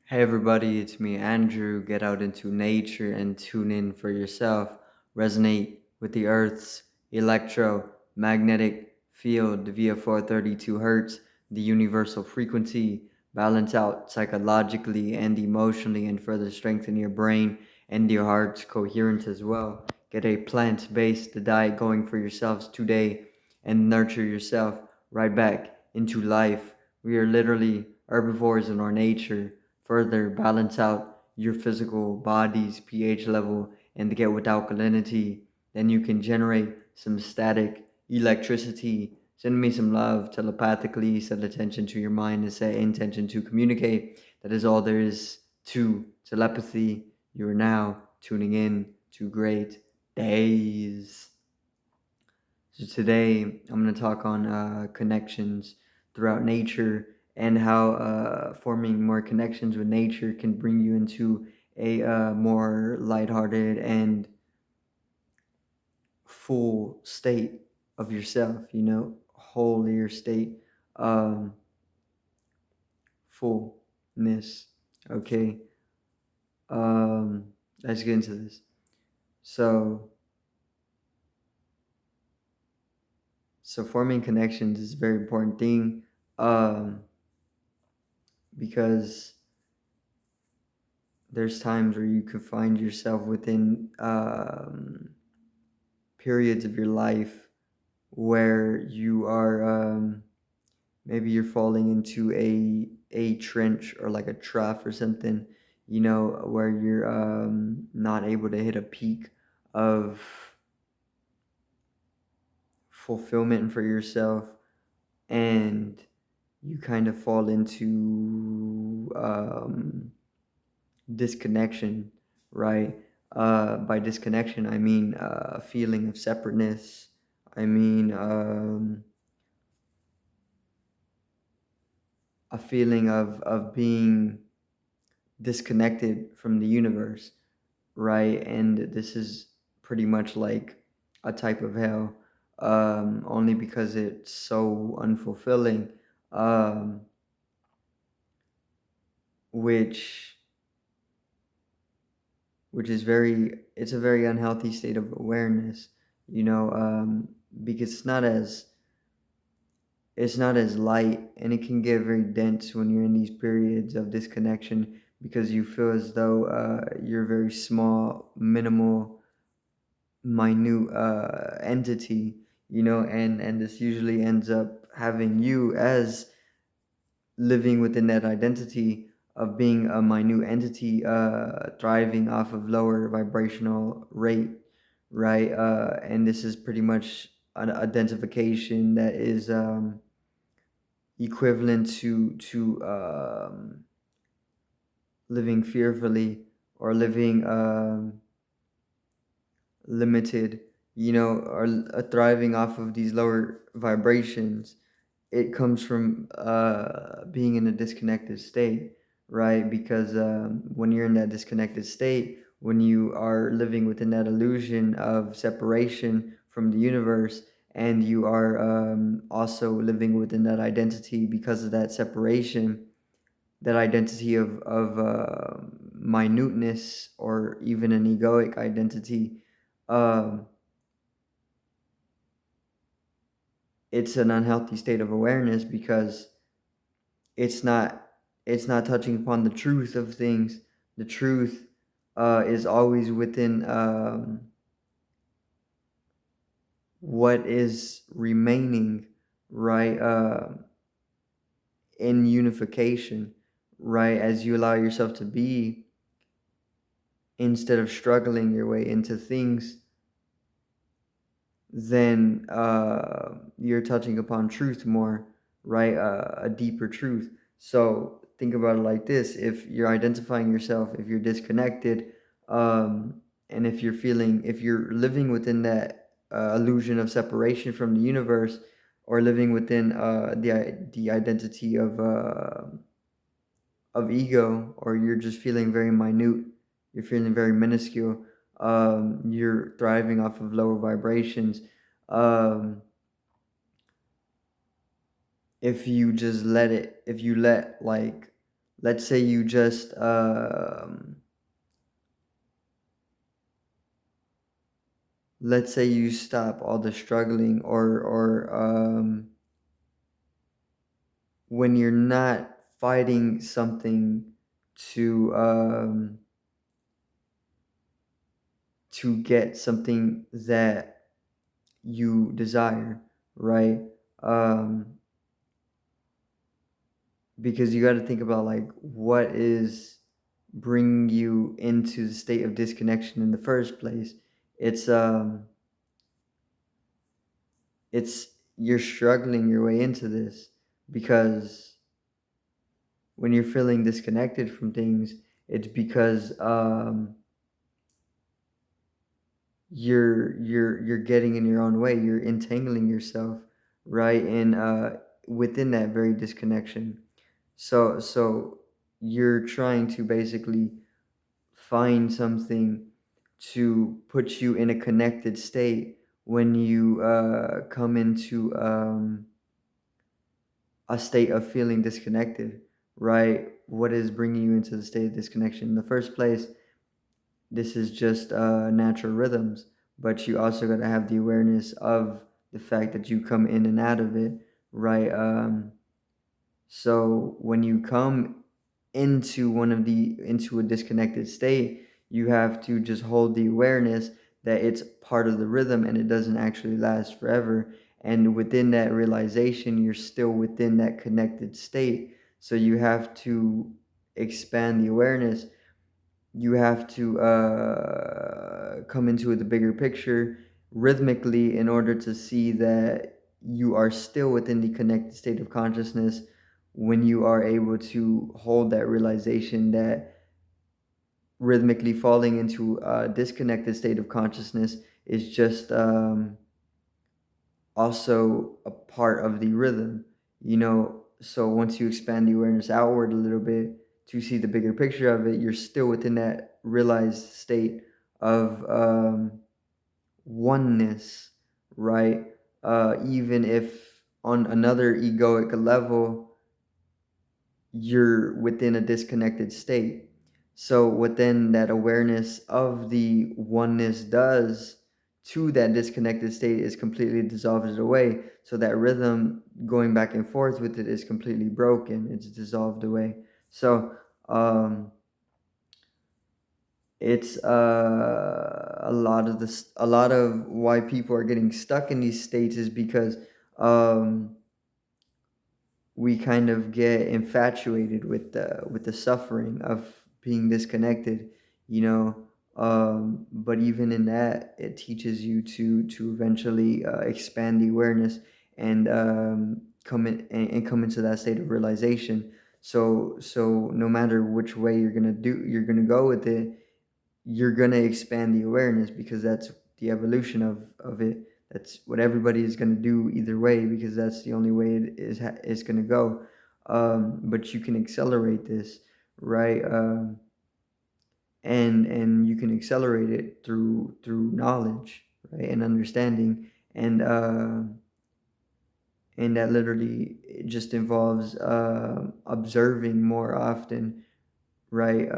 Hey everybody, it's me, Andrew. Get out into nature and tune in for yourself. Resonate with the Earth's electromagnetic field via 432 Hertz, the universal frequency. Balance out psychologically and emotionally and further strengthen your brain and your heart's coherence as well. Get a plant based diet going for yourselves today and nurture yourself right back into life. We are literally herbivores in our nature. Further balance out your physical body's pH level and get with alkalinity. Then you can generate some static electricity. Send me some love telepathically, set attention to your mind and set intention to communicate. That is all there is to telepathy. You are now tuning in to great days. So today I'm going to talk on connections throughout nature and how forming more connections with nature can bring you into a more lighthearted and full state of yourself, holier state, um, fullness. Okay, um, let's get into this. So, so forming connections is a very important thing because there's times where you could find yourself within periods of your life where you are maybe you're falling into a trench or like a trough or something, where you're not able to hit a peak of fulfillment for yourself, and you kind of fall into disconnection, right? By disconnection, I mean a feeling of separateness. I mean a feeling of being disconnected from the universe, right? And this is pretty much like a type of hell, only because it's so unfulfilling, um, which is it's a very unhealthy state of awareness, you know, because it's not as light, and it can get very dense when you're in these periods of disconnection because you feel as though you're a very small, minimal, minute entity, and this usually ends up having you as living within that identity of being a minute entity, thriving off of lower vibrational rate, right? And this is pretty much an identification that is equivalent to living fearfully or living limited, or thriving off of these lower vibrations. It comes from being in a disconnected state, right? Because when you're in that disconnected state, when you are living within that illusion of separation from the universe, and you are also living within that identity because of that separation, that identity of minuteness, or even an egoic identity, um, it's an unhealthy state of awareness because it's not it's not touching upon the truth of things. The truth is always within what is remaining, right? In unification, right? As you allow yourself to be, instead of struggling your way into things, then you're touching upon truth more, right? A deeper truth. So think about it like this: if you're identifying yourself, if you're disconnected, and if you're living within that illusion of separation from the universe, or living within the identity of ego, or you're just feeling very minute, you're feeling very minuscule, you're thriving off of lower vibrations. Um, if you just let it, if you let, like, let's say you just let's say you stop all the struggling, or when you're not fighting something to get something that you desire, right? um because you got to think about like what is bringing you into the state of disconnection in the first place. It's um it's you're struggling your way into this because when you're feeling disconnected from things, it's because you're getting in your own way, you're entangling yourself, right? And within that very disconnection, so you're trying to basically find something to put you in a connected state when you come into a state of feeling disconnected, right? What is bringing you into the state of disconnection in the first place? This is just natural rhythms, but you also got to have the awareness of the fact that you come in and out of it, right? So when you come into a disconnected state, you have to just hold the awareness that it's part of the rhythm and it doesn't actually last forever. And within that realization, you're still within that connected state. So you have to expand the awareness. You have to come into the bigger picture rhythmically in order to see that you are still within the connected state of consciousness when you are able to hold that realization that rhythmically falling into a disconnected state of consciousness is just also a part of the rhythm, so once you expand the awareness outward a little bit to see the bigger picture of it, you're still within that realized state of oneness, right? Even if on another egoic level you're within a disconnected state. So what then that awareness of the oneness does to that disconnected state is completely dissolves it away. So that rhythm going back and forth with it is completely broken. It's dissolved away. So it's a lot of why people are getting stuck in these states is because um, we kind of get infatuated with the suffering of being disconnected, you know. But even in that, it teaches you to eventually expand the awareness and and come into that state of realization. So no matter which way you're gonna go with it, you're gonna expand the awareness because that's the evolution of it. That's what everybody is gonna do either way because that's the only way it's gonna go. But you can accelerate this, right? And you can accelerate it through knowledge, right, and understanding, and that literally it just involves observing more often, right?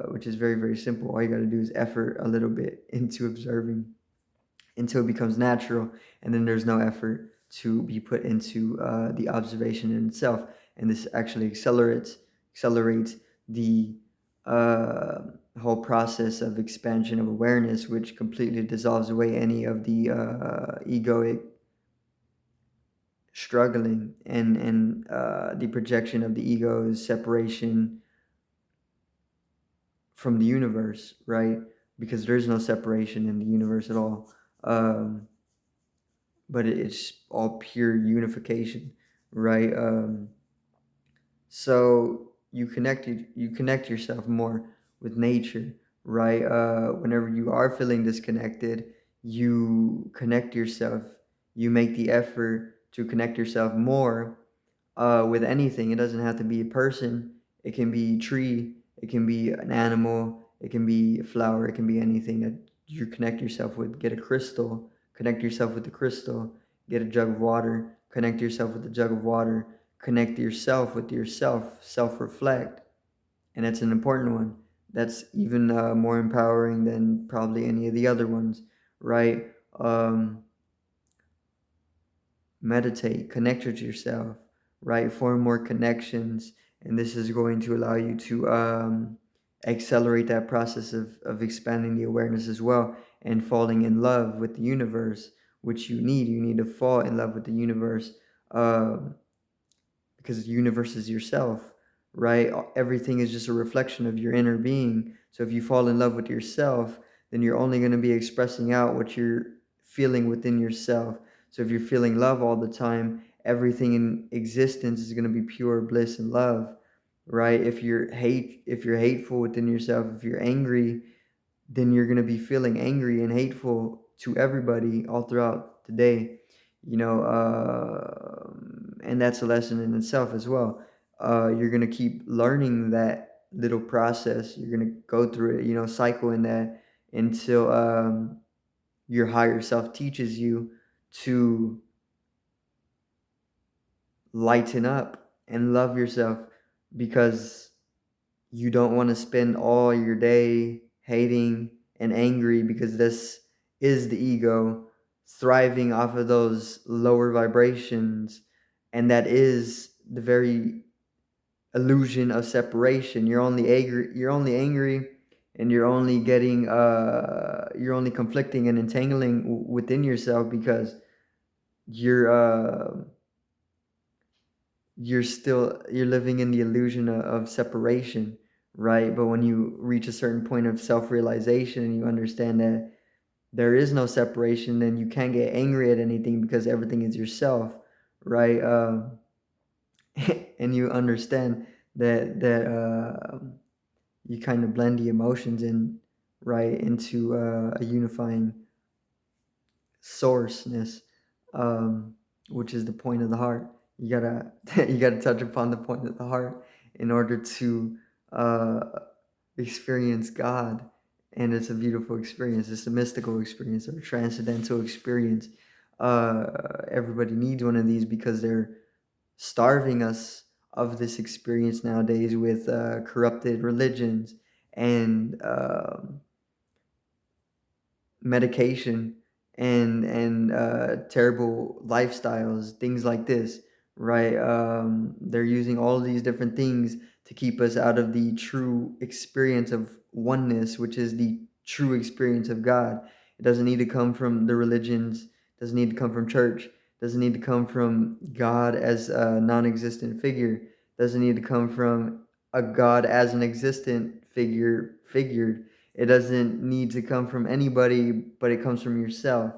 Which is very, very simple. All you got to do is effort a little bit into observing until it becomes natural, and then there's no effort to be put into the observation in itself. And this actually accelerates the uh, whole process of expansion of awareness, which completely dissolves away any of the egoic struggling and the projection of the ego's separation from the universe, right? Because there's no separation in the universe at all. But it's all pure unification, right? So you connect yourself more with nature, right? Whenever you are feeling disconnected, you connect yourself. You make the effort to connect yourself more with anything. It doesn't have to be a person. It can be a tree. It can be an animal. It can be a flower. It can be anything that you connect yourself with. Get a crystal. Connect yourself with the crystal. Get a jug of water. Connect yourself with the jug of water. Connect yourself with yourself. Self reflect. and it's an important one. That's even more empowering than probably any of the other ones, right? Um, Meditate, connect with yourself, right? Form more connections, and this is going to allow you to accelerate that process of expanding the awareness as well and falling in love with the universe, which you need. You need to fall in love with the universe. Because the universe is yourself, right? Everything is just a reflection of your inner being. So if you fall in love with yourself, then you're only going to be expressing out what you're feeling within yourself. So if you're feeling love all the time, everything in existence is going to be pure bliss and love, right? If you're hateful within yourself, if you're angry, then you're going to be feeling angry and hateful to everybody all throughout the day, and that's a lesson in itself as well. You're going to keep learning that little process. You're going to go through it, cycle in that until your higher self teaches you to lighten up and love yourself, because you don't want to spend all your day hating and angry, because this is the ego thriving off of those lower vibrations, and that is the very illusion of separation. You're only angry and you're only conflicting and entangling within yourself because you're you're living in the illusion of separation, right? But when you reach a certain point of self-realization and you understand that there is no separation, then you can't get angry at anything because everything is yourself, right? And you understand that you kind of blend the emotions in, right, into a unifying sourceness, um, which is the point of the heart. You gotta you gotta touch upon the point of the heart in order to uh, experience God, and it's a beautiful experience. It's a mystical experience or a transcendental experience. Everybody needs one of these because they're starving us of this experience nowadays with corrupted religions and medication and terrible lifestyles, things like this, right? They're using all of these different things to keep us out of the true experience of oneness, which is the true experience of God. It doesn't need to come from the religions, doesn't need to come from church, doesn't need to come from God as a non-existent figure, doesn't need to come from a God as an existent figured. It doesn't need to come from anybody, but it comes from yourself,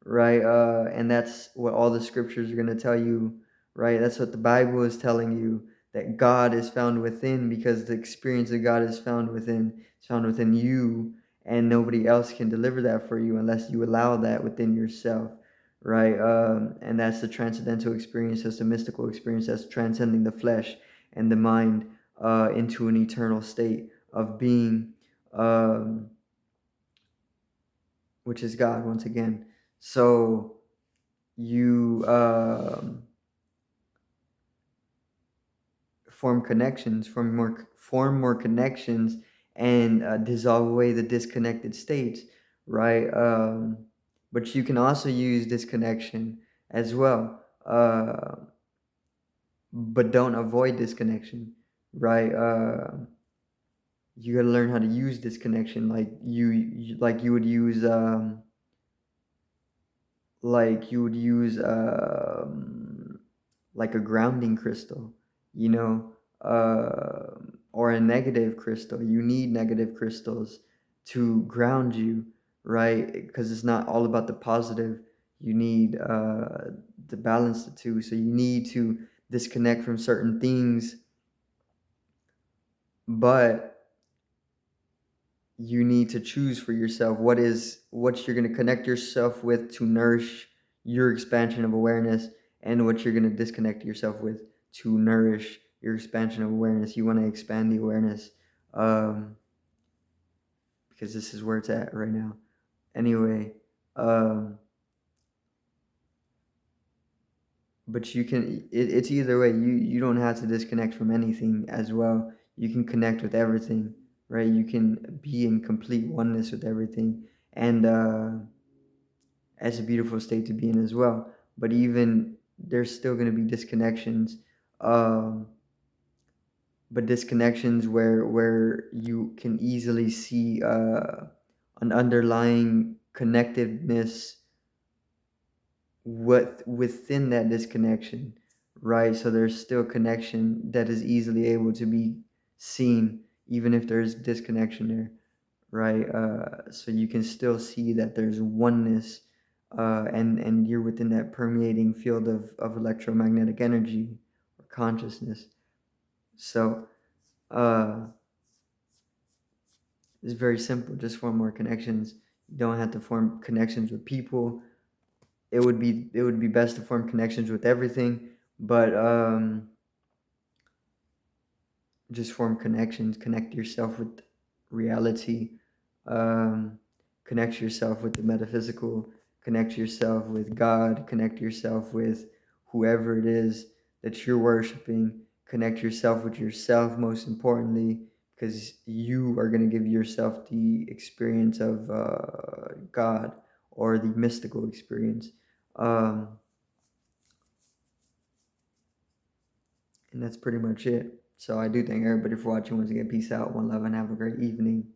right? And that's what all the scriptures are going to tell you, right? That's what the Bible is telling you, that God is found within, because the experience of God is found within. It's found within you, and nobody else can deliver that for you unless you allow that within yourself, right? And that's the transcendental experience. That's the mystical experience. That's transcending the flesh and the mind into an eternal state of being, um, which is God once again. So you form more connections, and dissolve away the disconnected states, right? But you can also use disconnection as well, but don't avoid disconnection, right? You got to learn how to use disconnection, like you would use like you would use like a grounding crystal, you know, or a negative crystal. You need negative crystals to ground you, right? Because it's not all about the positive. You need to balance the two. So you need to disconnect from certain things, but you need to choose for yourself what you're going to connect yourself with to nourish your expansion of awareness, and what you're going to disconnect yourself with to nourish your expansion of awareness. You want to expand the awareness, um, because this is where it's at right now. Anyway, um, but it's either way. You don't have to disconnect from anything as well. you can connect with everything, right? You can be in complete oneness with everything. And that's a beautiful state to be in as well. But even there's still going to be disconnections. Um, but disconnections where you can easily see an underlying connectedness within that disconnection, right? So there's still connection that is easily able to be seen, even if there's disconnection there, right? So you can still see that there's oneness, and you're within that permeating field of electromagnetic energy or consciousness. So uh, it's very simple. Just form more connections. You don't have to form connections with people. It would be best to form connections with everything, but just form connections. Connect yourself with reality. Um, Connect yourself with the metaphysical. Connect yourself with God. Connect yourself with whoever it is that you're worshiping. Connect yourself with yourself, most importantly, because you are going to give yourself the experience of God, or the mystical experience. Um, and that's pretty much it. So I do thank everybody for watching. Once again, peace out, one love, and have a great evening.